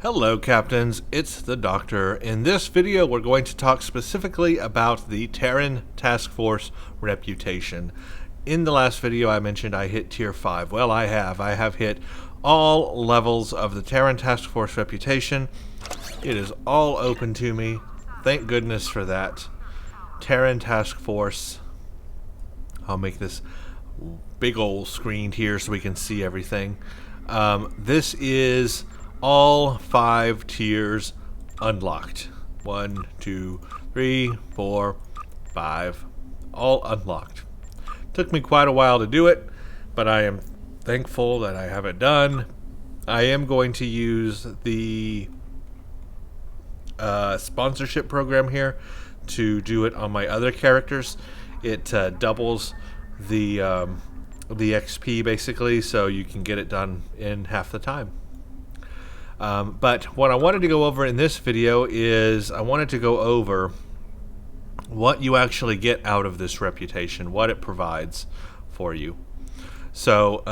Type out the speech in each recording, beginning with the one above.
Hello Captains, it's the Doctor. In this video we're going to talk specifically about the Terran Task Force Reputation. In the last video I mentioned I hit Tier 5. Well, I have hit all levels of the Terran Task Force Reputation. It is all open to me. Thank goodness for that. Terran Task Force. I'll make this big old screen here so we can see everything. This is all 5 tiers unlocked. 1, 2, 3, 4, 5. All unlocked. Took me quite a while to do it, but I am thankful that I have it done. I am going to use the sponsorship program here to do it on my other characters. It doubles the XP basically, so you can get it done in half the time. But what I wanted to go over in this video is I wanted to go over what you actually get out of this reputation, what it provides for you. So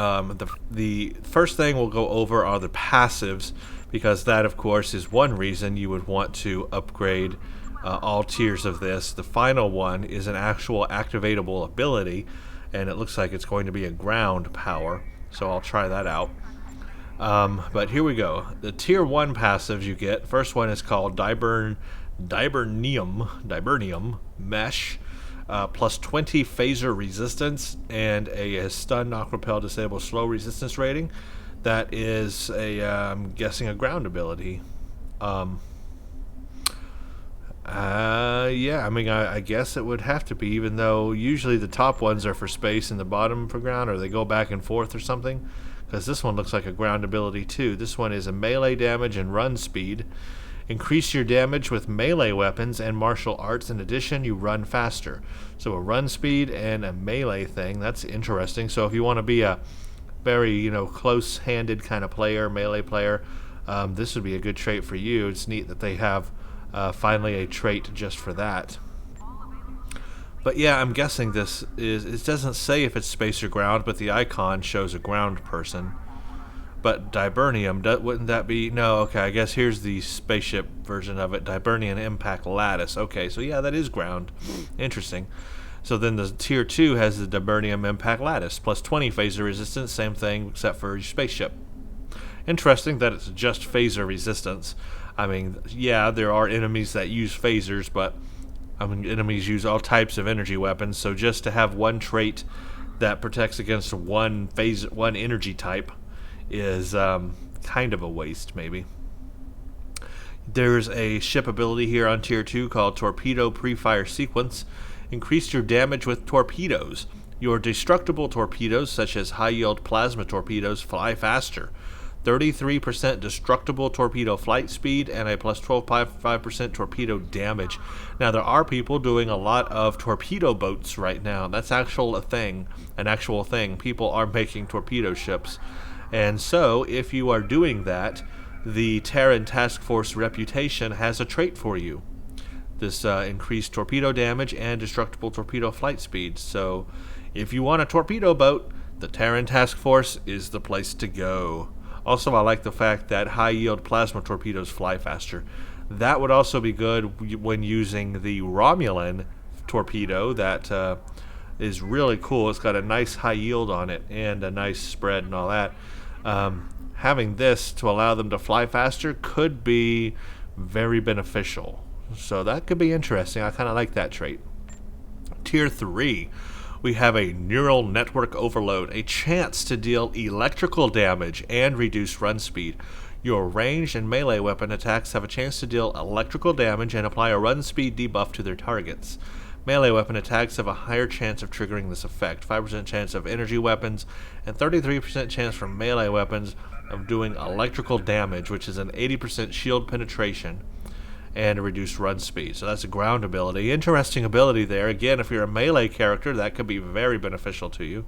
the first thing we'll go over are the passives, because that of course is one reason you would want to upgrade all tiers of this. The final one is an actual activatable ability, and it looks like it's going to be a ground power, so I'll try that out. But here we go. The tier 1 passives you get. First one is called Dibernium Mesh, plus 20 phaser resistance and a stun, knock, repel, disable, slow resistance rating. That is a, I'm guessing, a ground ability. Yeah, I mean, I guess it would have to be, even though usually the top ones are for space and the bottom for ground, or they go back and forth or something. Because this one looks like a ground ability too. This one is a melee damage and run speed. Increase your damage with melee weapons and martial arts. In addition, you run faster. So a run speed and a melee thing. That's interesting. So if you want to be a very, close-handed kind of player, melee player, this would be a good trait for you. It's neat that they have finally a trait just for that. But yeah, I'm guessing this is, it doesn't say if it's space or ground, but the icon shows a ground person. But Dibernium, wouldn't that be? No, okay, I guess here's the spaceship version of it. Dibernium Impact Lattice. Okay, so yeah, that is ground. Interesting. So then the tier 2 has the Dibernium Impact Lattice, plus 20 phaser resistance, same thing except for your spaceship. Interesting that it's just phaser resistance. I mean, yeah, there are enemies that use phasers, but enemies use all types of energy weapons, so just to have one trait that protects against one energy type is kind of a waste, maybe. There's a ship ability here on tier 2 called Torpedo Pre-Fire Sequence. Increase your damage with torpedoes. Your destructible torpedoes, such as high-yield plasma torpedoes, fly faster. 33% destructible torpedo flight speed and a plus 12.5% torpedo damage. Now there are people doing a lot of torpedo boats right now. That's an actual thing. People are making torpedo ships. And so if you are doing that, the Terran Task Force Reputation has a trait for you. This increased torpedo damage and destructible torpedo flight speed. So if you want a torpedo boat, the Terran Task Force is the place to go. Also, I like the fact that high-yield plasma torpedoes fly faster. That would also be good when using the Romulan torpedo. That is really cool. It's got a nice high yield on it and a nice spread and all that. Having this to allow them to fly faster could be very beneficial. So that could be interesting. I kind of like that trait. Tier 3. We have a neural network overload, a chance to deal electrical damage and reduce run speed. Your ranged and melee weapon attacks have a chance to deal electrical damage and apply a run speed debuff to their targets. Melee weapon attacks have a higher chance of triggering this effect, 5% chance of energy weapons, and 33% chance for melee weapons of doing electrical damage, which is an 80% shield penetration and a reduced run speed. So that's a ground ability. Interesting ability there. Again, if you're a melee character, that could be very beneficial to you.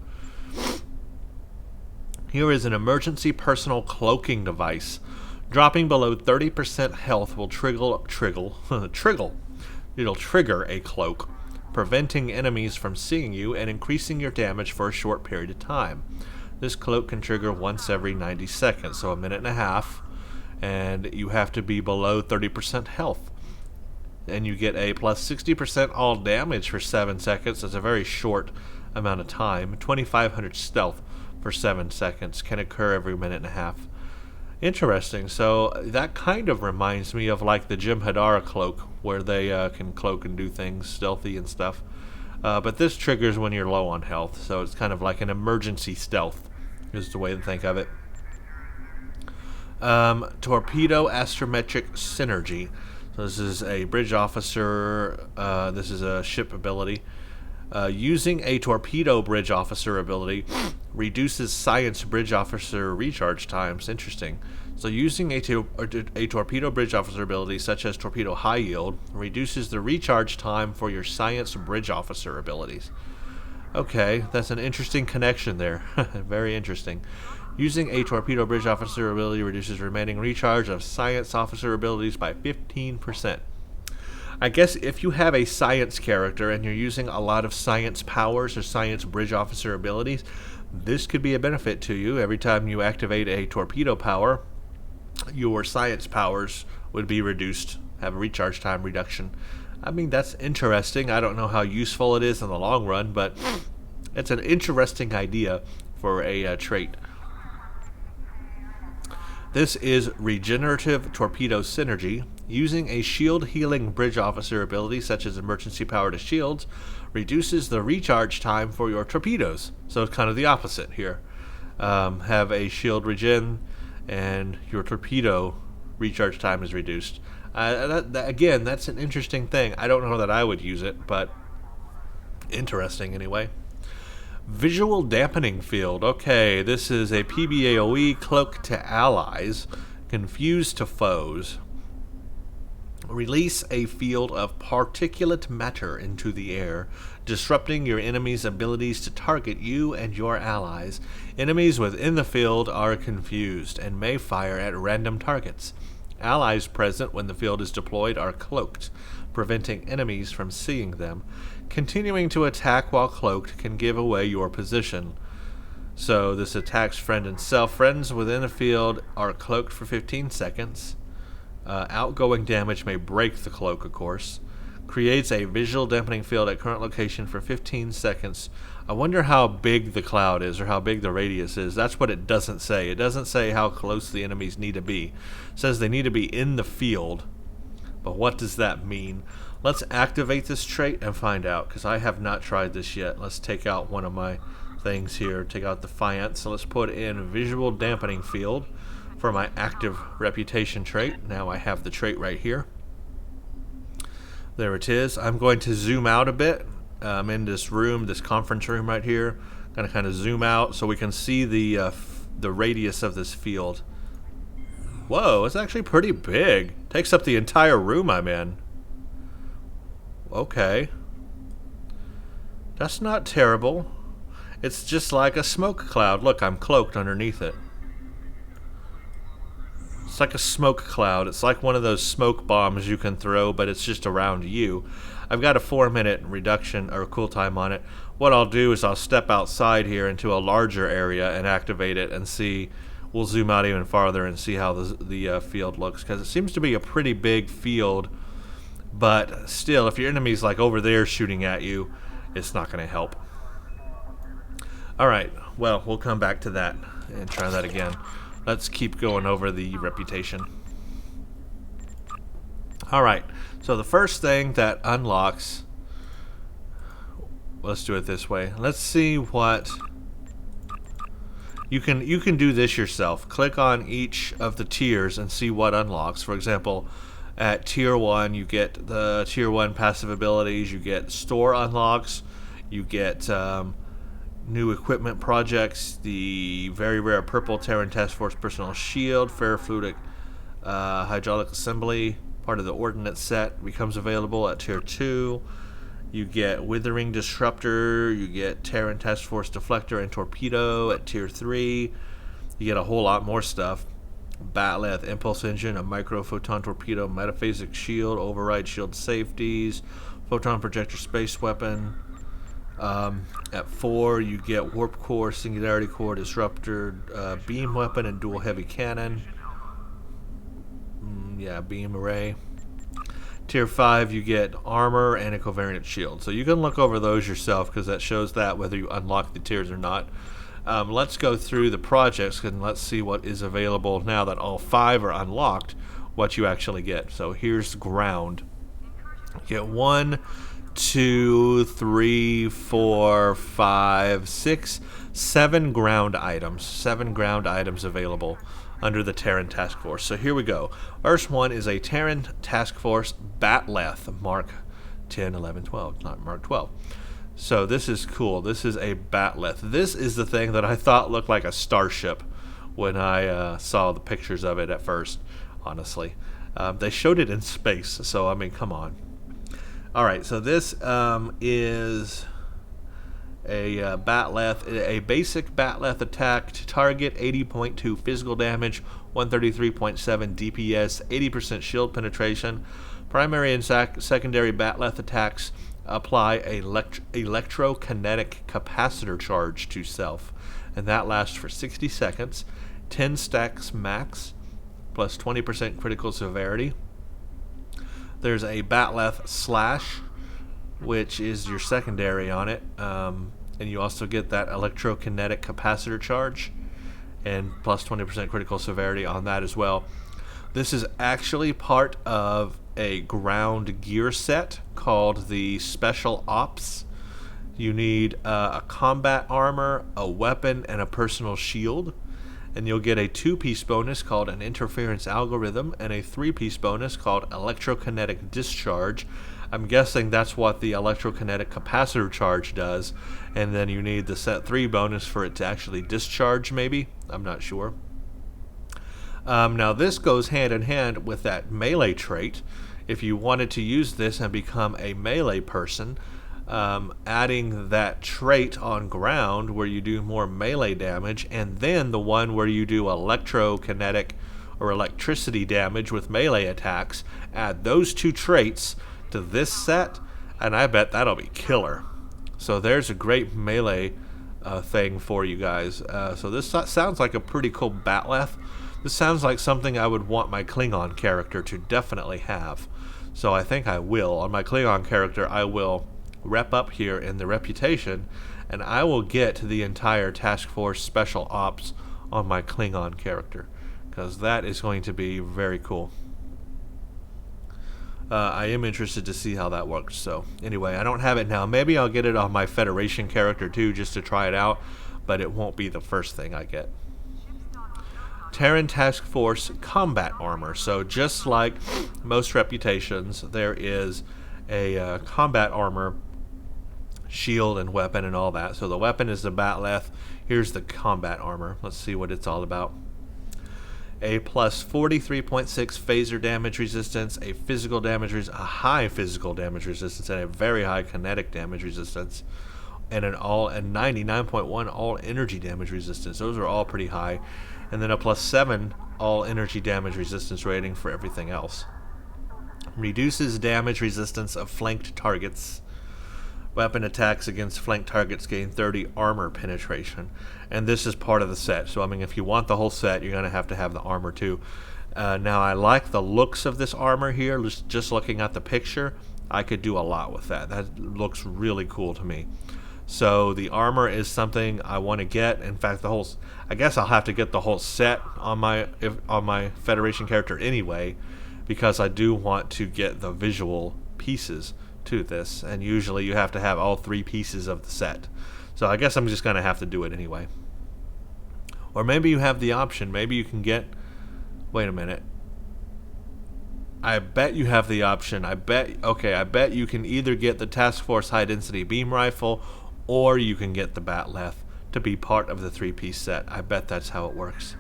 Here is an emergency personal cloaking device. Dropping below 30% health will It'll trigger a cloak, preventing enemies from seeing you and increasing your damage for a short period of time. This cloak can trigger once every 90 seconds, so a minute and a half, and you have to be below 30% health. And you get a plus 60% all damage for 7 seconds. That's a very short amount of time. 2500 stealth for 7 seconds can occur every minute and a half. Interesting. So that kind of reminds me of like the Jim Hadara cloak, where they can cloak and do things stealthy and stuff. But this triggers when you're low on health, so it's kind of like an emergency stealth, is the way to think of it. Torpedo Astrometric Synergy. So this is a bridge officer. This is a ship ability. Using a torpedo bridge officer ability reduces science bridge officer recharge times. Interesting. So using a torpedo bridge officer ability, such as torpedo high yield, reduces the recharge time for your science bridge officer abilities. Okay, that's an interesting connection there. Very interesting. Using a torpedo bridge officer ability reduces remaining recharge of science officer abilities by 15%. I guess if you have a science character and you're using a lot of science powers or science bridge officer abilities, this could be a benefit to you. Every time you activate a torpedo power, your science powers would be reduced, have a recharge time reduction. I mean, that's interesting. I don't know how useful it is in the long run, but it's an interesting idea for a trait. This is Regenerative Torpedo Synergy. Using a shield healing bridge officer ability, such as emergency power to shields, reduces the recharge time for your torpedoes. So it's kind of the opposite here. Have a shield regen, and your torpedo recharge time is reduced. Again, that's an interesting thing. I don't know that I would use it, but interesting anyway. Visual Dampening Field. Okay, this is a PBAOE cloak to allies, confused to foes. Release a field of particulate matter into the air, disrupting your enemy's abilities to target you and your allies. Enemies within the field are confused and may fire at random targets. Allies present when the field is deployed are cloaked, preventing enemies from seeing them. Continuing to attack while cloaked can give away your position. So this attacks friend and self. Friends within the field are cloaked for 15 seconds. Outgoing damage may break the cloak, of course. Creates a visual dampening field at current location for 15 seconds. I wonder how big the cloud is, or how big the radius is. That's what it doesn't say. It doesn't say how close the enemies need to be. It says they need to be in the field. But what does that mean? Let's activate this trait and find out, because I have not tried this yet. Let's take out one of my things here. Take out Defiance. So let's put in Visual Dampening Field for my active Reputation trait. Now I have the trait right here. There it is. I'm going to zoom out a bit. I'm in this room, this conference room right here. I'm going to kind of zoom out so we can see the radius of this field. Whoa, it's actually pretty big. Takes up the entire room I'm in. Okay. That's not terrible. It's just like a smoke cloud. Look, I'm cloaked underneath it. It's like a smoke cloud. It's like one of those smoke bombs you can throw, but it's just around you. I've got a 4-minute reduction or cool time on it. What I'll do is I'll step outside here into a larger area and activate it and see. We'll zoom out even farther and see how the field looks, because it seems to be a pretty big field. But still, if your enemy's like over there shooting at you, it's not going to help. Alright, well, we'll come back to that and try that again. Let's keep going over the reputation. Alright, so the first thing that unlocks... Let's do it this way. Let's see what... You can do this yourself. Click on each of the tiers and see what unlocks. For example... At Tier 1, you get the Tier 1 passive abilities, you get store unlocks, you get new equipment projects, the very rare purple Terran Task Force Personal Shield, ferrofluidic hydraulic assembly, part of the ordnance set, becomes available at Tier 2. You get Withering Disruptor, you get Terran Task Force Deflector and Torpedo at Tier 3. You get a whole lot more stuff. Batleth Impulse Engine, a Micro Photon Torpedo, Metaphasic Shield, Override Shield Safeties, Photon Projector Space Weapon. At 4, you get Warp Core, Singularity Core, Disruptor, Beam Weapon, and Dual Heavy Cannon. yeah, beam array. Tier 5, you get armor and a covariant shield. So you can look over those yourself because that shows that whether you unlock the tiers or not. Let's go through the projects and let's see what is available now that all 5 are unlocked, what you actually get. So here's ground. You get 1, 2, 3, 4, 5, 6, 7 ground items. 7 ground items available under the Terran Task Force. So here we go. First one is a Terran Task Force Batleth Mark 10, 11, 12, not Mark 12. So this is cool. This is a Batleth. This is the thing that I thought looked like a starship when I saw the pictures of it at first, honestly. They showed it in space, so I mean, come on. Alright, so this is a Batleth, a basic Batleth attack to target, 80.2 physical damage, 133.7 DPS, 80% shield penetration. Primary and secondary Batleth attacks apply a electrokinetic capacitor charge to self, and that lasts for 60 seconds, 10 stacks max, plus 20% critical severity. There's a Batleth Slash, which is your secondary on it, and you also get that electrokinetic capacitor charge and plus 20% critical severity on that as well. This is actually part of a ground gear set called the Special Ops. You need a combat armor, a weapon, and a personal shield, and you'll get a 2-piece bonus called an interference algorithm and a 3-piece bonus called electrokinetic discharge. I'm guessing that's what the electrokinetic capacitor charge does, and then you need the set 3 bonus for it to actually discharge, maybe? I'm not sure. Now this goes hand in hand with that melee trait. If you wanted to use this and become a melee person, adding that trait on ground where you do more melee damage, and then the one where you do electrokinetic or electricity damage with melee attacks, add those 2 traits to this set, and I bet that'll be killer. So there's a great melee thing for you guys. So this sounds like a pretty cool Batleth. This sounds like something I would want my Klingon character to definitely have. So I think I will. On my Klingon character, I will rep up here in the Reputation, and I will get the entire Task Force Special Ops on my Klingon character, because that is going to be very cool. I am interested to see how that works. So anyway, I don't have it now. Maybe I'll get it on my Federation character too, just to try it out, but it won't be the first thing I get. Terran Task Force Combat Armor. So just like most reputations, there is a combat armor, shield and weapon and all that. So the weapon is the Batleth. Here's the combat armor. Let's see what it's all about. A plus 43.6 phaser damage resistance, a physical damage a high physical damage resistance, and a very high kinetic damage resistance, and an 99.1 all energy damage resistance. Those are all pretty high. And then a plus 7 all energy damage resistance rating for everything else. Reduces damage resistance of flanked targets. Weapon attacks against flanked targets gain 30 armor penetration. And this is part of the set. So, I mean, if you want the whole set, you're going to have the armor too. Now, I like the looks of this armor here. Just looking at the picture, I could do a lot with that. That looks really cool to me. So the armor is something I want to get. In fact, I guess I'll have to get the whole set on my Federation character anyway, because I do want to get the visual pieces to this, and usually you have to have all 3 pieces of the set. So I guess I'm just going to have to do it anyway. Or maybe you have the option. Maybe you can get... Wait a minute. I bet you have the option. I bet you can either get the Task Force High Density Beam Rifle, or you can get the Batleth to be part of the 3-piece set. I bet that's how it works.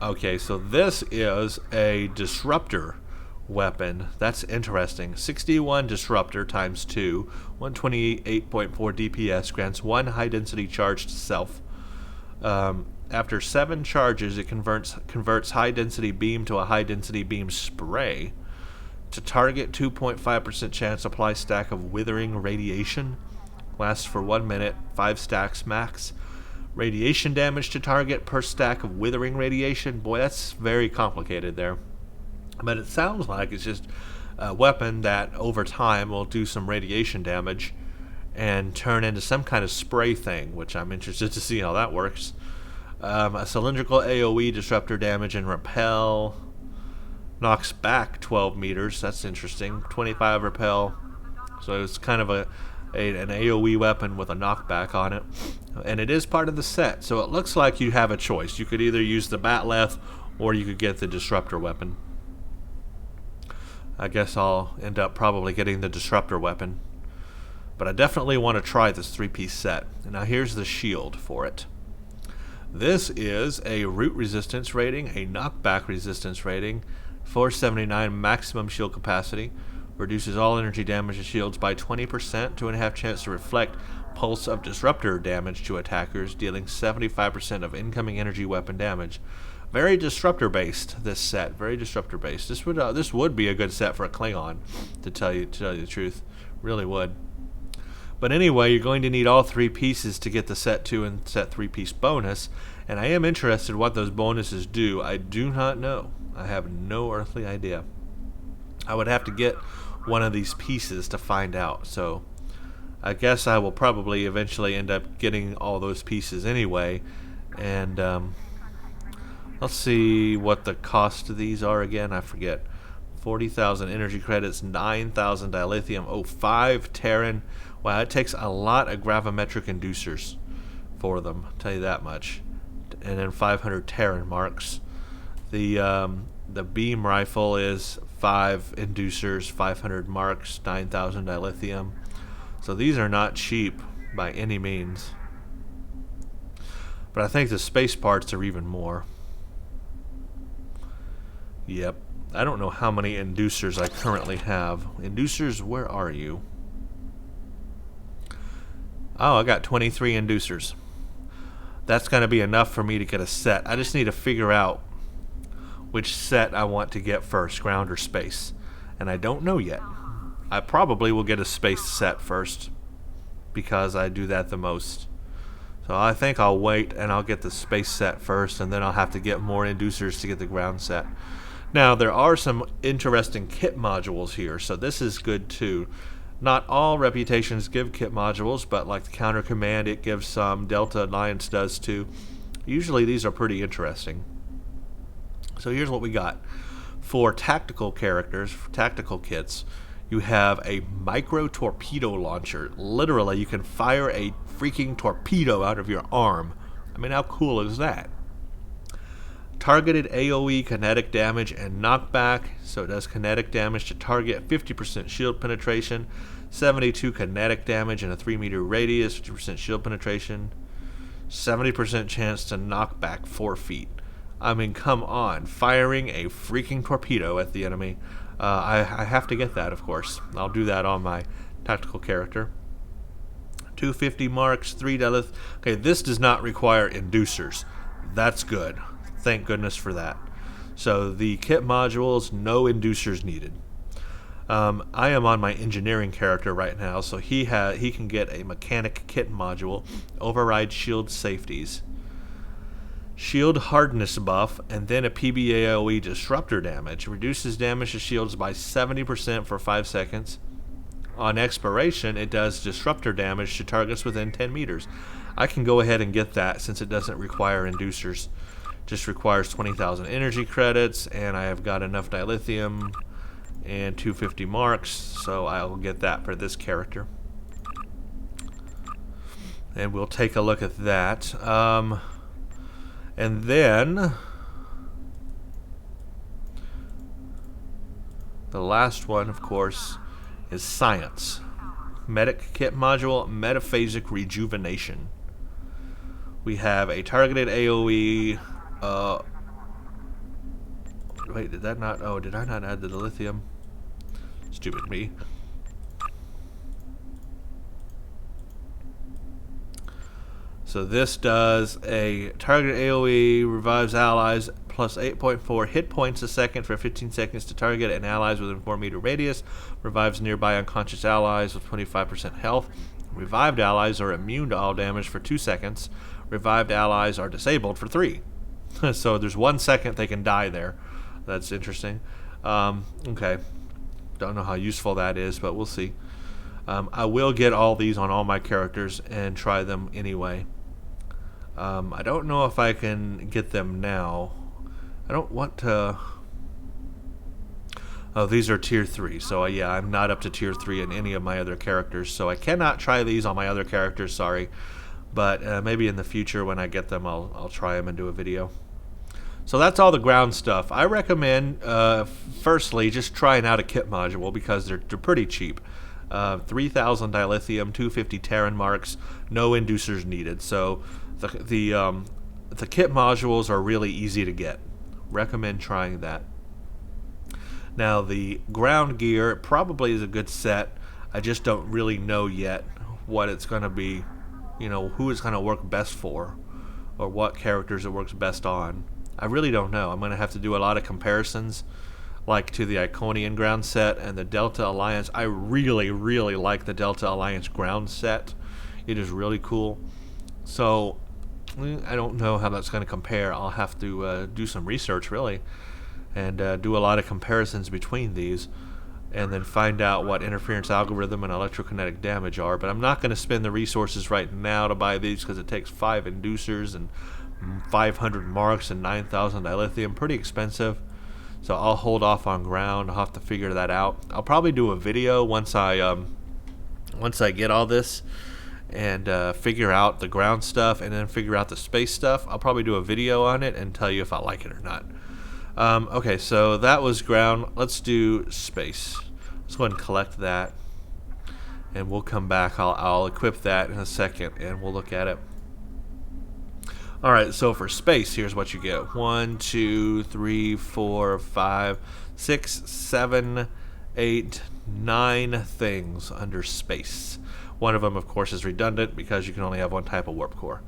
Okay, so this is a Disruptor weapon. That's interesting. 61 Disruptor times 2, 128.4 DPS, grants 1 high-density charge to self. After 7 charges, it converts high-density beam to a high-density beam spray. To target, 2.5% chance, apply stack of withering radiation. Lasts for 1 minute, 5 stacks max. Radiation damage to target per stack of withering radiation. Boy, that's very complicated there. But it sounds like it's just a weapon that over time will do some radiation damage and turn into some kind of spray thing, which I'm interested to see how that works. A cylindrical AoE disruptor damage and repel. Knocks back 12 meters. That's interesting. 25 repel. So it's kind of an AoE weapon with a knockback on it. And it is part of the set, so it looks like you have a choice. You could either use the Batleth or you could get the disruptor weapon. I guess I'll end up probably getting the disruptor weapon. But I definitely want to try this 3-piece set. And now here's the shield for it. This is a root resistance rating, a knockback resistance rating, 479 maximum shield capacity, reduces all energy damage to shields by 20%, 2.5 chance to reflect pulse of disruptor damage to attackers, dealing 75% of incoming energy weapon damage. Very disruptor based, this set. Very disruptor based. This would be a good set for a Klingon, to tell you the truth. Really would. But anyway, you're going to need all 3 pieces to get the set 2 and set 3-piece bonus, and I am interested what those bonuses do. I do not know. I have no earthly idea. I would have to get one of these pieces to find out, so I guess I will probably eventually end up getting all those pieces anyway. And let's see what the cost of these are again. I forget. 40,000 energy credits, 9,000 dilithium, 5 Terran. Wow, it takes a lot of gravimetric inducers for them, I'll tell you that much. And then 500 Terran marks. The beam rifle is 5 inducers, 500 marks, 9,000 dilithium. So these are not cheap by any means. But I think the space parts are even more. Yep. I don't know how many inducers I currently have. Inducers, where are you? Oh, I got 23 inducers. That's going to be enough for me to get a set. I just need to figure out which set I want to get first, ground or space. And I don't know yet. I probably will get a space set first because I do that the most. So I think I'll wait and I'll get the space set first, and then I'll have to get more inducers to get the ground set. Now, there are some interesting kit modules here, so this is good too. Not all reputations give kit modules, but like the Counter Command, it gives some. Delta Alliance does too. Usually these are pretty interesting. So here's what we got. For tactical characters, for tactical kits, you have a micro torpedo launcher. Literally, you can fire a freaking torpedo out of your arm. I mean, how cool is that? Targeted AoE kinetic damage and knockback, so it does kinetic damage to target, 50% shield penetration, 72 kinetic damage in a 3-meter radius, 50% shield penetration, 70% chance to knock back 4 feet. I mean, come on, firing a freaking torpedo at the enemy. I have to get that, of course. I'll do that on my tactical character. 250 marks, 3 Delith. Okay, this does not require inducers. That's good. Thank goodness for that. So the kit modules, no inducers needed. I am on my engineering character right now, so he can get a mechanic kit module, override shield safeties, shield hardness buff, and then a PBAOE disruptor damage. Reduces damage to shields by 70% for 5 seconds. On expiration, it does disruptor damage to targets within 10 meters. I can go ahead and get that since it doesn't require inducers. Just requires 20,000 energy credits, and I have got enough dilithium and 250 marks, so I'll get that for this character. And we'll take a look at that. And then the last one, of course, is science. Medic kit module, metaphasic rejuvenation. We have a targeted AoE. Wait, did that not? Oh, did I not add the lithium? Stupid me. So this does a target AoE, revives allies, plus 8.4 hit points a second for 15 seconds to target and allies within 4-meter radius. Revives nearby unconscious allies with 25% health. Revived allies are immune to all damage for 2 seconds. Revived allies are disabled for 3. So there's 1 second they can die there. That's interesting. Okay. Don't know how useful that is, but we'll see. I will get all these on all my characters and try them anyway. I don't know if I can get them now. I don't want to... Oh, these are tier 3, so yeah, I'm not up to tier 3 in any of my other characters, so I cannot try these on my other characters, sorry. But maybe in the future when I get them, I'll try them and do a video. So that's all the ground stuff. I recommend, firstly, just trying out a kit module because they're pretty cheap. 3,000 dilithium, 250 Terran marks, no inducers needed. So the kit modules are really easy to get. Recommend trying that. Now the ground gear probably is a good set. I just don't really know yet what it's going to be, you know, who it's going to work best for, or what characters it works best on. I really don't know. I'm going to have to do a lot of comparisons, like to the Iconian ground set and the Delta Alliance. I really, really like the Delta Alliance ground set. It is really cool. So I don't know how that's going to compare. I'll have to do some research, really, and do a lot of comparisons between these, and then find out what interference algorithm and electrokinetic damage are. But I'm not going to spend the resources right now to buy these because it takes 5 inducers and 500 marks and 9,000 dilithium. Pretty expensive. So I'll hold off on ground. I'll have to figure that out. I'll probably do a video once I get all this and figure out the ground stuff and then figure out the space stuff. I'll probably do a video on it and tell you if I like it or not. Okay, so that was ground. Let's do space. Let's go ahead and collect that, and we'll come back. I'll equip that in a second, and we'll look at it. Alright, so for space, here's what you get. 1, 2, 3, 4, 5, 6, 7, 8, 9 things under space. One of them, of course, is redundant because you can only have one type of warp core.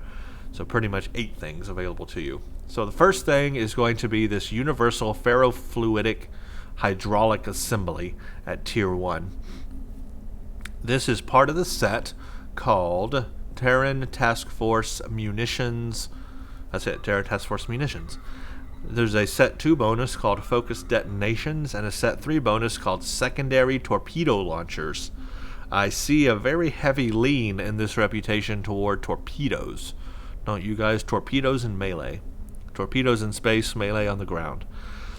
So pretty much 8 things available to you. So the first thing is going to be this universal ferrofluidic hydraulic assembly at tier 1. This is part of the set called Terran Task Force Munitions. That's it, Terran Task Force Munitions. There's a set 2 bonus called Focused Detonations and a set 3 bonus called Secondary Torpedo Launchers. I see a very heavy lean in this reputation toward torpedoes. Don't you guys? Torpedoes and melee. Torpedoes in space, melee on the ground.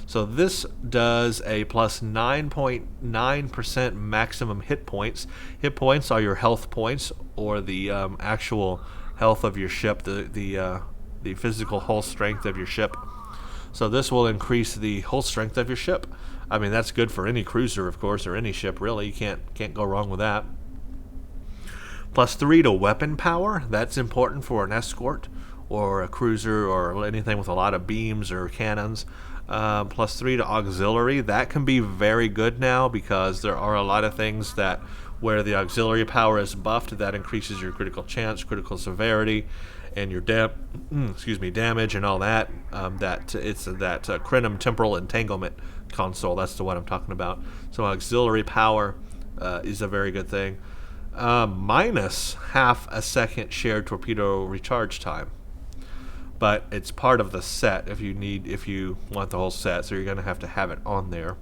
So this does a plus 9.9% maximum hit points. Hit points are your health points, or the actual health of your ship, the physical hull strength of your ship. So this will increase the hull strength of your ship. I mean, that's good for any cruiser, of course, or any ship, really. You can't go wrong with that. Plus 3 to weapon power. That's important for an escort or a cruiser or anything with a lot of beams or cannons. Plus 3 to auxiliary. That can be very good now because there are a lot of things that where the auxiliary power is buffed, that increases your critical chance, critical severity, and your damage and all that. It's that Crenum temporal entanglement console. That's the one I'm talking about. So auxiliary power is a very good thing. Minus half a second shared torpedo recharge time, but it's part of the set if you want the whole set, so you're going to have it on there.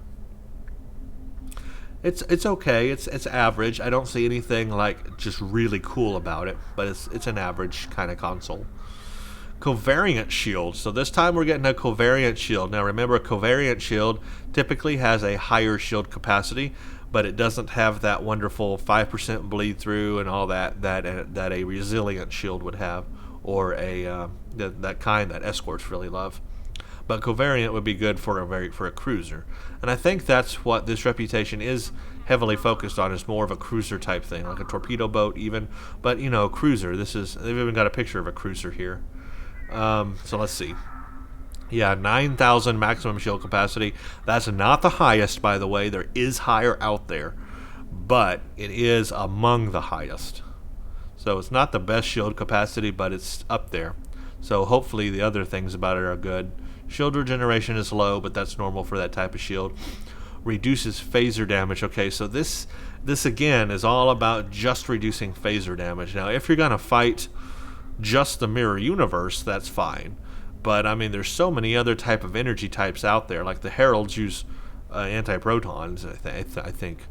It's okay. It's average. I don't see anything like just really cool about it, but it's an average kind of console. Covariant Shield. So this time we're getting a Covariant Shield. Now remember, a Covariant Shield typically has a higher shield capacity, but it doesn't have that wonderful 5% bleed through and all that a Resilient Shield would have, or that kind that escorts really love. But Covariant would be good for a cruiser, and I think that's what this reputation is heavily focused on. Is more of a cruiser type thing, like a torpedo boat even. But you know, cruiser. They've even got a picture of a cruiser here. So let's see. Yeah, 9,000 maximum shield capacity. That's not the highest, by the way. There is higher out there, but it is among the highest. So it's not the best shield capacity, but it's up there. So hopefully the other things about it are good. Shield regeneration is low, but that's normal for that type of shield. Reduces phaser damage. Okay, so this again is all about just reducing phaser damage. Now, if you're going to fight just the mirror universe, that's fine. But I mean, there's so many other type of energy types out there. Like the Heralds use antiprotons, I think.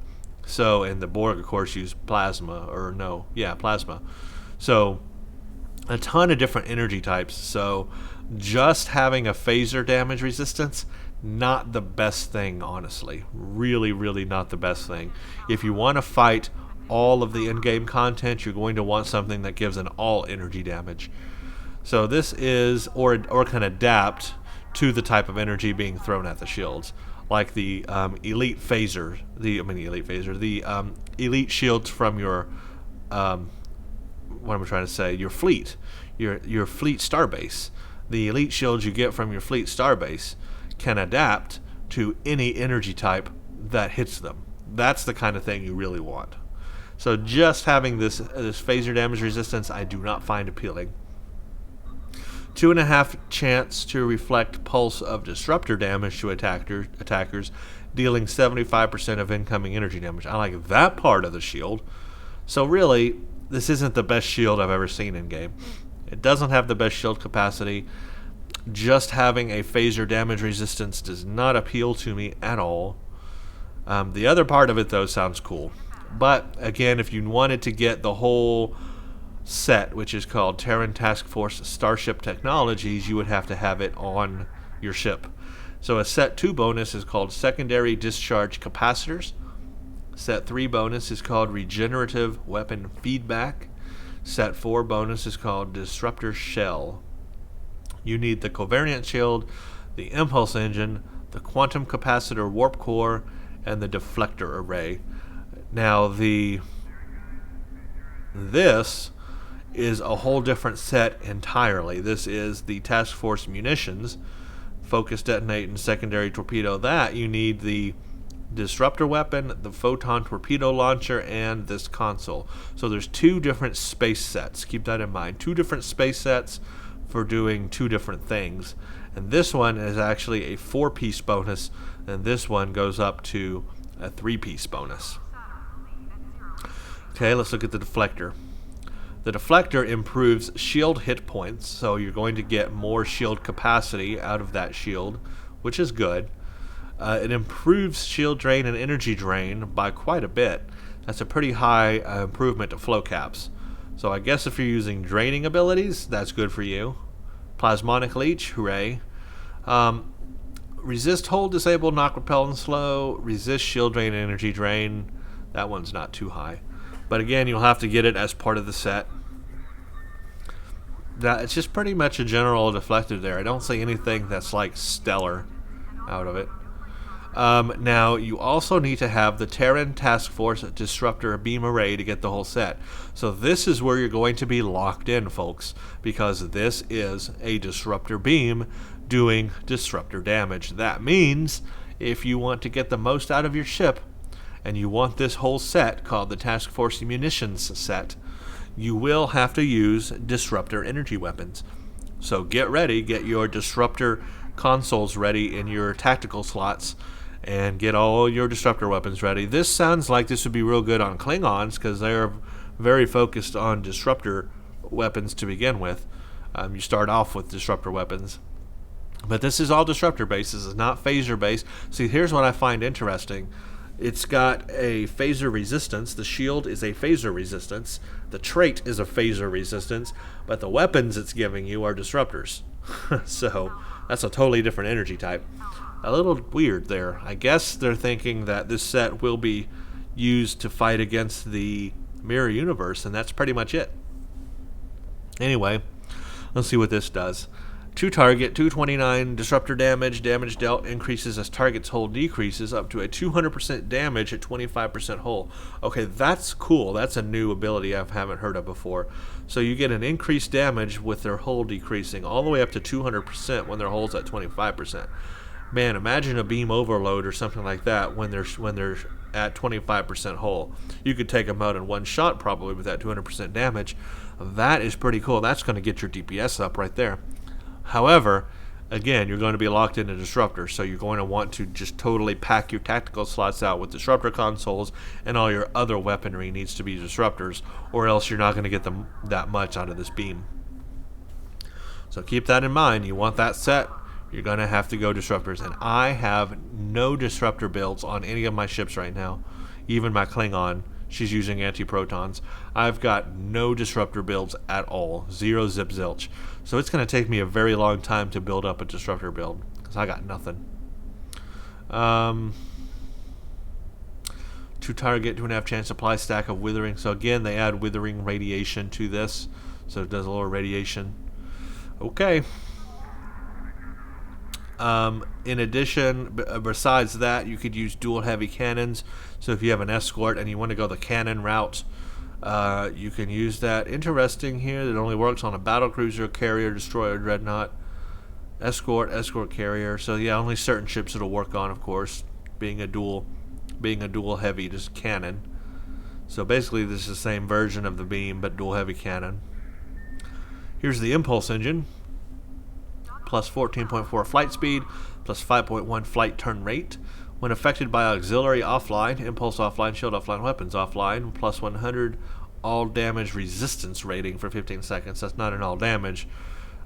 So, and the Borg, of course, use plasma, or no, yeah, plasma. So, a ton of different energy types. So, just having a phaser damage resistance, not the best thing, honestly. Really, really not the best thing. If you want to fight all of the in-game content, you're going to want something that gives an all energy damage. So this is, or can adapt to the type of energy being thrown at the shields, like the elite phaser, the elite shields from your, what am I trying to say? Your fleet, your fleet starbase. The elite shields you get from your fleet starbase can adapt to any energy type that hits them. That's the kind of thing you really want. So just having this phaser damage resistance, I do not find appealing. 2.5 chance to reflect pulse of disruptor damage to attackers, dealing 75% of incoming energy damage. I like that part of the shield. So really, this isn't the best shield I've ever seen in game. It doesn't have the best shield capacity. Just having a phaser damage resistance does not appeal to me at all. The other part of it, though, sounds cool. But again, if you wanted to get the whole set, which is called Terran Task Force Starship Technologies, you would have to have it on your ship. So a Set 2 bonus is called Secondary Discharge Capacitors. Set 3 bonus is called Regenerative Weapon Feedback. Set 4 bonus is called Disruptor Shell. You need the Covariant Shield, the Impulse Engine, the Quantum Capacitor Warp Core, and the Deflector Array. Now this is a whole different set entirely. This is the Task Force Munitions, Focus Detonate, and Secondary Torpedo. That you need the Disruptor Weapon, the Photon Torpedo Launcher, and this console. So there's 2 different space sets. Keep that in mind. 2 different space sets for doing 2 different things. And this one is actually a 4-piece bonus, and this one goes up to a 3-piece bonus. Okay, let's look at the Deflector. The Deflector improves shield hit points, so you're going to get more shield capacity out of that shield, which is good. It improves shield drain and energy drain by quite a bit. That's a pretty high improvement to flow caps. So I guess if you're using draining abilities, that's good for you. Plasmonic Leech, hooray. Resist hold, disable, knock, repel, and slow. Resist shield drain and energy drain. That one's not too high. But again, you'll have to get it as part of the set. It's just pretty much a general Deflector there. I don't see anything that's like stellar out of it. Now, you also need to have the Terran Task Force Disruptor Beam Array to get the whole set. So this is where you're going to be locked in, folks, because this is a Disruptor Beam doing Disruptor damage. That means if you want to get the most out of your ship, and you want this whole set called the Task Force Munitions set, you will have to use Disruptor energy weapons. So get ready, get your Disruptor consoles ready in your tactical slots, and get all your Disruptor weapons ready. This sounds like this would be real good on Klingons, because they're very focused on Disruptor weapons to begin with. You start off with Disruptor weapons. But this is all Disruptor based, this is not phaser based. See, here's what I find interesting. It's got a phaser resistance. The shield is a phaser resistance. The trait is a phaser resistance. But the weapons it's giving you are disruptors. So that's a totally different energy type. A little weird there. I guess they're thinking that this set will be used to fight against the mirror universe, and that's pretty much it. Anyway, let's see what this does. To target, 229 disruptor damage. Damage dealt increases as target's hull decreases up to a 200% damage at 25% hull. Okay, that's cool. That's a new ability I haven't heard of before. So you get an increased damage with their hull decreasing all the way up to 200% when their hull's at 25%. Man, imagine a beam overload or something like that when they're at 25% hull. You could take them out in one shot probably with that 200% damage. That is pretty cool. That's going to get your DPS up right there. However, again, you're going to be locked into disruptors, so you're going to want to just totally pack your tactical slots out with disruptor consoles, and all your other weaponry needs to be disruptors, or else you're not going to get them that much out of this beam. So keep that in mind. You want that set, you're going to have to go disruptors. And I have no disruptor builds on any of my ships right now. Even my Klingon, she's using anti-protons. I've got no disruptor builds at all. Zero zip zilch. So it's going to take me a very long time to build up a disruptor build, because I got nothing. To target 2.5 chance supply stack of withering. So again, they add withering radiation to this, so it does a little radiation. Okay. In addition, besides that, you could use dual heavy cannons. So if you have an escort and you want to go the cannon route, you can use that. Interesting here, that it only works on a battlecruiser, carrier, destroyer, dreadnought, escort carrier. So yeah, only certain ships it'll work on, of course, being a dual heavy just cannon. So basically this is the same version of the beam, but dual heavy cannon. Here's the impulse engine. Plus 14.4 flight speed, plus 5.1 flight turn rate. When affected by auxiliary offline, impulse offline, shield offline, weapons offline, plus 100 all damage resistance rating for 15 seconds. That's not an all damage,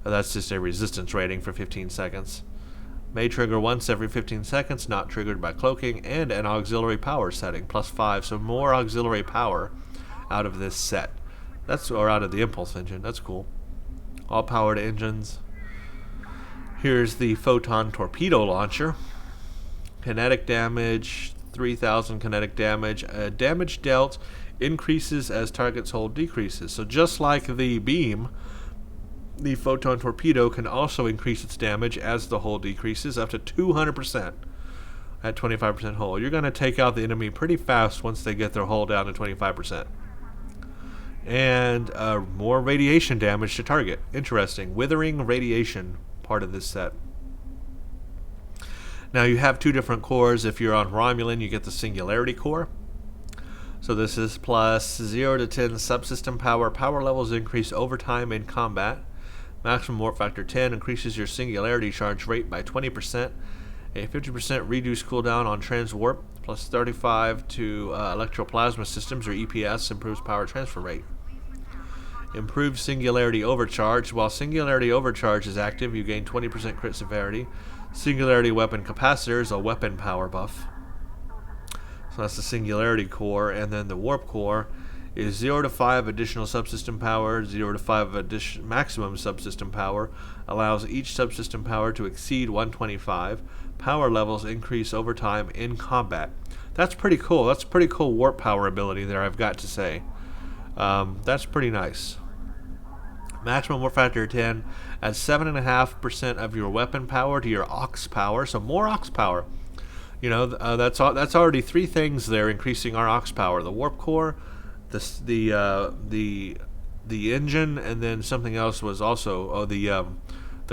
that's just a resistance rating for 15 seconds. May trigger once every 15 seconds, not triggered by cloaking, and an auxiliary power setting, plus 5. So more auxiliary power out of this set. Or out of the impulse engine. That's cool. All powered engines. Here's the Photon Torpedo launcher. Kinetic damage, 3,000 kinetic damage. Damage dealt increases as target's hold decreases. So just like the beam, the Photon Torpedo can also increase its damage as the hull decreases up to 200% at 25% hull. You're going to take out the enemy pretty fast once they get their hull down to 25%. And more radiation damage to target. Interesting. Withering radiation, part of this set. Now you have two different cores. If you're on Romulan, you get the Singularity Core. So this is plus 0 to 10 subsystem power. Power levels increase over time in combat. Maximum warp factor 10 increases your singularity charge rate by 20%. A 50% reduced cooldown on transwarp, plus 35 to electroplasma systems or EPS, improves power transfer rate. Improved singularity overcharge. While singularity overcharge is active, you gain 20% crit severity. Singularity weapon capacitor is a weapon power buff. So that's the Singularity Core, and then the Warp Core is 0 to 5 additional subsystem power, 0 to 5 maximum subsystem power, allows each subsystem power to exceed 125. Power levels increase over time in combat. That's pretty cool. That's pretty cool warp power ability there, I've got to say. That's pretty nice. Maximum warp factor 10 adds 7.5% of your weapon power to your aux power, so more aux power. You know, that's already three things there increasing our aux power: the warp core, the engine, and then something else was also the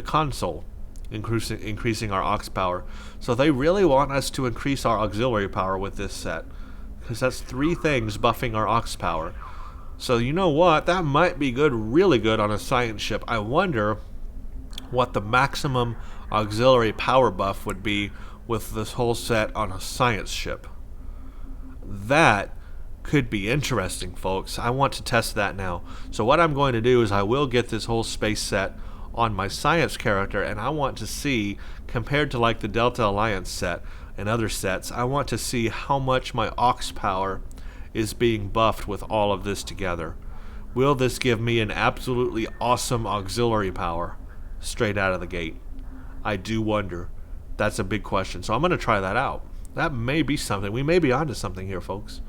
console, increasing our aux power. So they really want us to increase our auxiliary power with this set, because that's three things buffing our aux power. So you know what? That might be good, really good on a science ship. I wonder what the maximum auxiliary power buff would be with this whole set on a science ship. That could be interesting, folks. I want to test that now. So what I'm going to do is I will get this whole space set on my science character, and I want to see, compared to like the Delta Alliance set and other sets, I want to see how much my aux power is being buffed with all of this together. Will this give me an absolutely awesome auxiliary power straight out of the gate? I do wonder. That's a big question. So I'm going to try that out. That may be something. We may be onto something here, folks.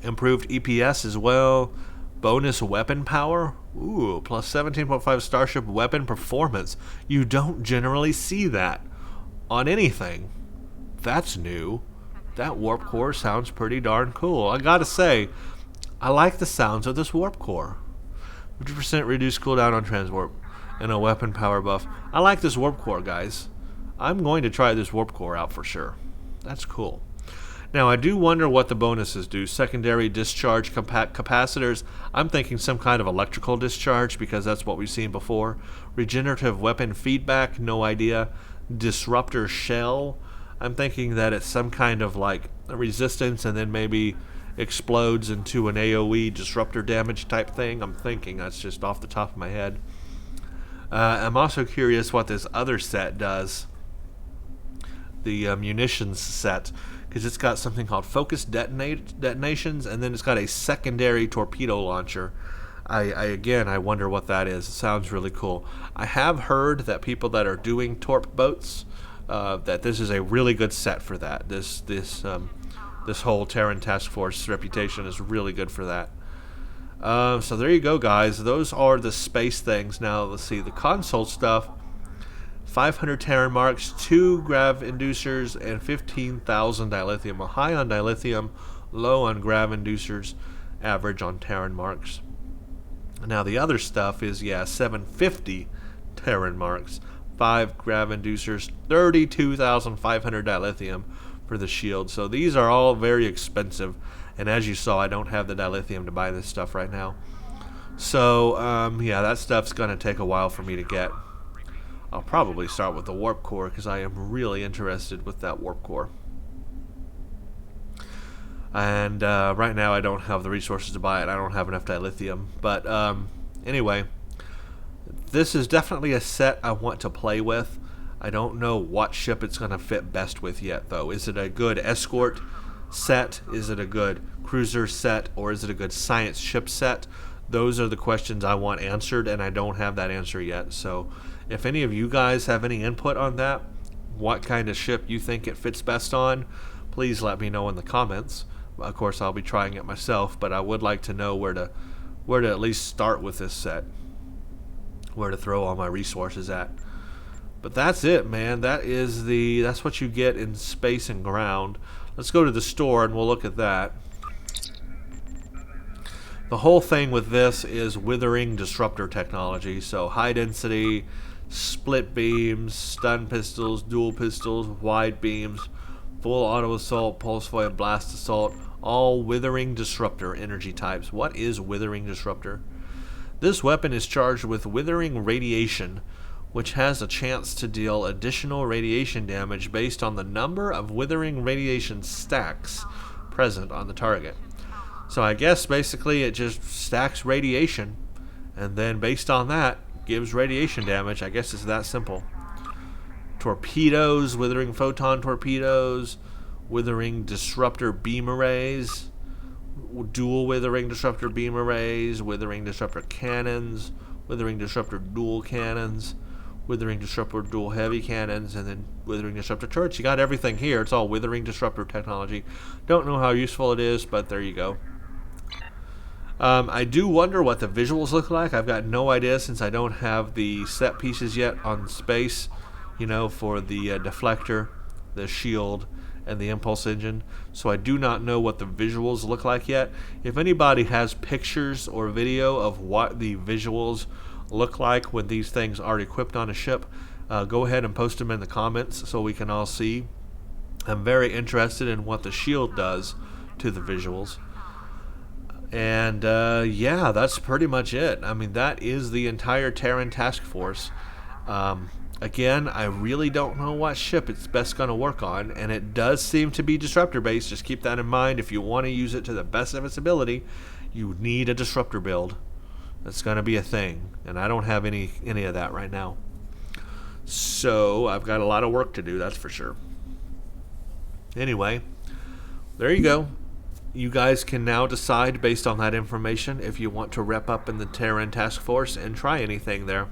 Improved EPS as well. Bonus weapon power. Ooh, plus 17.5 Starship weapon performance. You don't generally see that on anything. That's new. That warp core sounds pretty darn cool. I gotta say, I like the sounds of this warp core. 50% reduced cooldown on transwarp and a weapon power buff. I like this warp core, guys. I'm going to try this warp core out for sure. That's cool. Now, I do wonder what the bonuses do. Secondary discharge capacitors. I'm thinking some kind of electrical discharge, because that's what we've seen before. Regenerative weapon feedback, no idea. Disruptor shell. I'm thinking that it's some kind of like a resistance, and then maybe explodes into an AoE disruptor damage type thing. I'm thinking that's just off the top of my head. I'm also curious what this other set does, the munitions set, because it's got something called focused detonations, and then it's got a secondary torpedo launcher. I wonder what that is. It sounds really cool. I have heard that people that are doing torp boats, that this is a really good set for that. This whole Terran Task Force Reputation is really good for that. So there you go, guys. Those are the space things. Now let's see the console stuff. 500 Terran marks, 2 grav inducers, and 15,000 dilithium. A high on dilithium, low on grav inducers, average on Terran marks. Now the other stuff is, 750 Terran marks, 5 grav inducers, 32,500 dilithium for the shield. So these are all very expensive, and as you saw, I don't have the dilithium to buy this stuff right now. So that stuff's going to take a while for me to get. I'll probably start with the warp core because I am really interested with that warp core. And right now I don't have the resources to buy it. I don't have enough dilithium. But anyway, this is definitely a set I want to play with. I don't know what ship it's going to fit best with yet, though. Is it a good escort set? Is it a good cruiser set? Or is it a good science ship set? Those are the questions I want answered, and I don't have that answer yet. So if any of you guys have any input on that, what kind of ship you think it fits best on, please let me know in the comments. Of course, I'll be trying it myself, but I would like to know where to at least start with this set, where to throw all my resources at. But that's it, man. That's what you get in space and ground. Let's go to the store and we'll look at that. The whole thing with this is withering disruptor technology. So high density, split beams, stun pistols, dual pistols, wide beams, full auto assault, pulse void, blast assault, all withering disruptor energy types. What is withering disruptor? This weapon is charged with withering radiation, which has a chance to deal additional radiation damage based on the number of withering radiation stacks present on the target. So I guess basically it just stacks radiation, and then based on that gives radiation damage. I guess it's that simple. Torpedoes, withering photon torpedoes, withering disruptor beam arrays, dual withering disruptor beam arrays, withering disruptor cannons, withering disruptor dual cannons, withering disruptor dual heavy cannons, and then withering disruptor turrets. You got everything here. It's all withering disruptor technology. Don't know how useful it is, but there you go. I do wonder what the visuals look like. I've got no idea since I don't have the set pieces yet on space, for the deflector, the shield, and the impulse engine. So I do not know what the visuals look like yet. If anybody has pictures or video of what the visuals look like when these things are equipped on a ship, go ahead and post them in the comments so we can all see. I'm very interested in what the shield does to the visuals. And that's pretty much it. I mean, that is the entire Terran Task Force. Again, I really don't know what ship it's best going to work on, and it does seem to be disruptor based. Just keep that in mind. If you want to use it to the best of its ability, you need a disruptor build. That's going to be a thing, and I don't have any of that right now. So I've got a lot of work to do, that's for sure. Anyway, there you go. You guys can now decide based on that information if you want to rep up in the Terran Task Force and try anything there.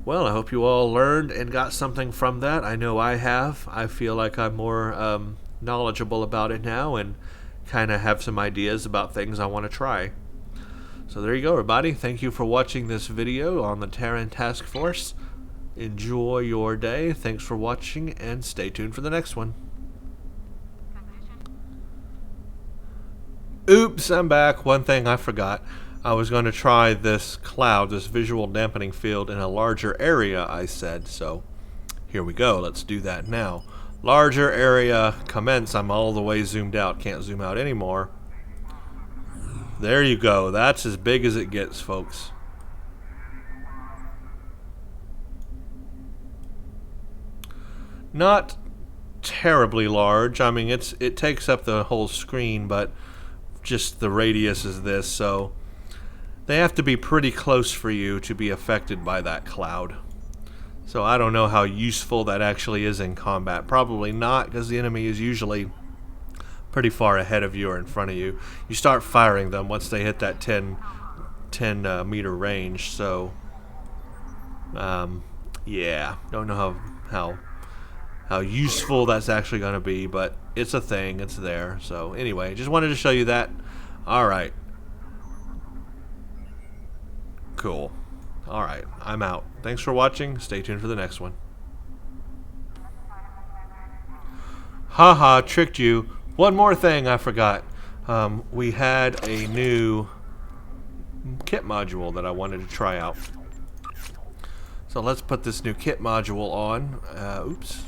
Well, I hope you all learned and got something from that. I know I have. I feel like I'm more knowledgeable about it now and kind of have some ideas about things I want to try. So there you go, everybody. Thank you for watching this video on the Terran Task Force. Enjoy your day. Thanks for watching, and stay tuned for the next one. Oops, I'm back. One thing I forgot. I was going to try this cloud, this visual dampening field, in a larger area, I said. So here we go. Let's do that now. Larger area, commence. I'm all the way zoomed out. Can't zoom out anymore. There you go. That's as big as it gets, folks. Not terribly large. I mean, it takes up the whole screen, but just the radius is this, so they have to be pretty close for you to be affected by that cloud. So I don't know how useful that actually is in combat. Probably not, because the enemy is usually pretty far ahead of you or in front of you. You start firing them once they hit that 10 meter range. So yeah, don't know how useful that's actually going to be, but it's a thing. It's there. So anyway, just wanted to show you that. All right. Cool. Alright, I'm out. Thanks for watching. Stay tuned for the next one. Haha, tricked you. One more thing I forgot. We had a new kit module that I wanted to try out. So let's put this new kit module on. Oops.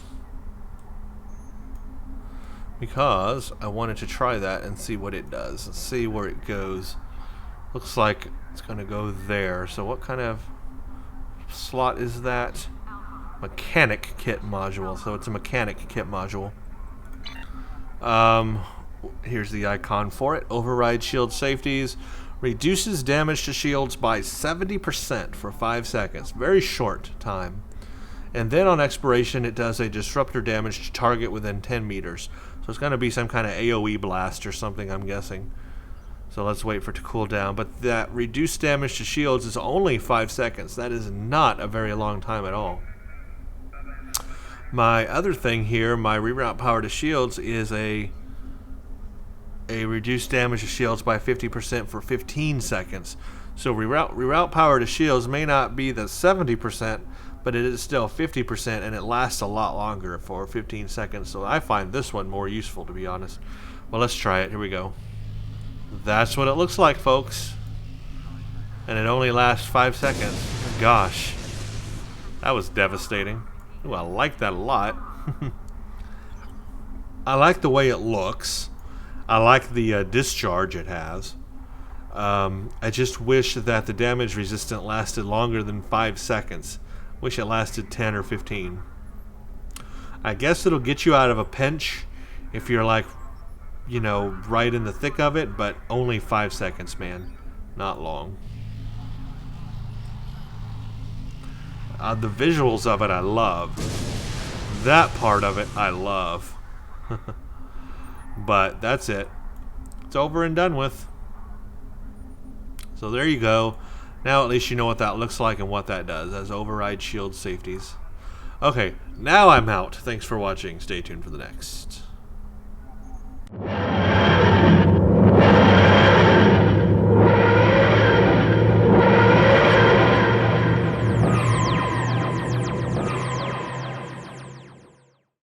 Because I wanted to try that and see what it does. Let's see where it goes. Looks like it's going to go there. So what kind of slot is that? Mechanic kit module. So it's a mechanic kit module. Here's the icon for it. Override shield safeties. Reduces damage to shields by 70% for 5 seconds. Very short time. And then on expiration, it does a disruptor damage to target within 10 meters. So it's going to be some kind of AoE blast or something, I'm guessing. So let's wait for it to cool down. But that reduced damage to shields is only 5 seconds. That is not a very long time at all. My other thing here, my reroute power to shields, is a reduced damage to shields by 50% for 15 seconds. So reroute power to shields may not be the 70%, but it is still 50%, and it lasts a lot longer for 15 seconds. So I find this one more useful, to be honest. Well, let's try it. Here we go. That's what it looks like, folks. And it only lasts 5 seconds. Gosh. That was devastating. Ooh, I like that a lot. I like the way it looks. I like the discharge it has. I just wish that the damage resistant lasted longer than 5 seconds. Wish it lasted 10 or 15. I guess it'll get you out of a pinch if you're like, you know, right in the thick of it, but only 5 seconds, man. Not long. The visuals of it I love. That part of it I love. But that's it. It's over and done with. So there you go. Now at least you know what that looks like and what that does as override shield safeties. Okay, now I'm out. Thanks for watching. Stay tuned for the next.